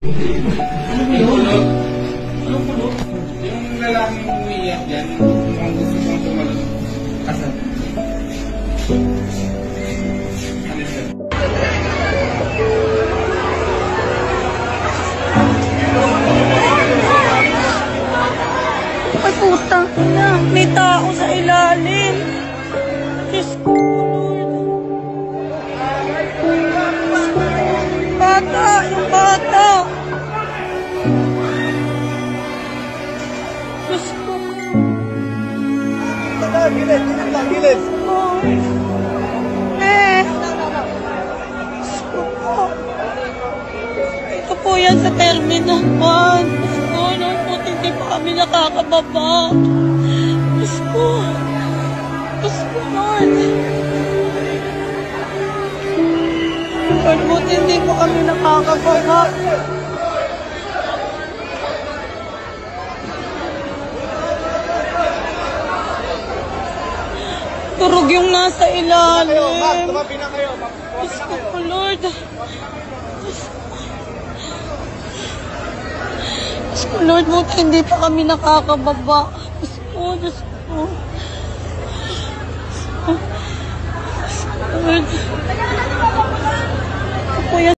Ano kulot? Anong kulot? Yung lalaking umiiyak yan, mukhang gusto kong tumalon. Asan? Ano siya? Ay, putang ina. May tao sa ilalim. Diyos ko, Lord. Bata, yung bata. Diyos ko. Gilid. Lord. Diyos ko po. Ito po yan sa Terminal 1. Diyos ko, Lord, buti hindi pa kami nakakababa. Diyos ko. Diyos ko, Lord. Lord, buti hindi po kami nakakababa. Turog yung nasa ilalim. Tumabi na kayo. Diyos ko po, Lord. Diyos ko, Lord, buti hindi pa kami nakakababa. Diyos ko, Diyos ko.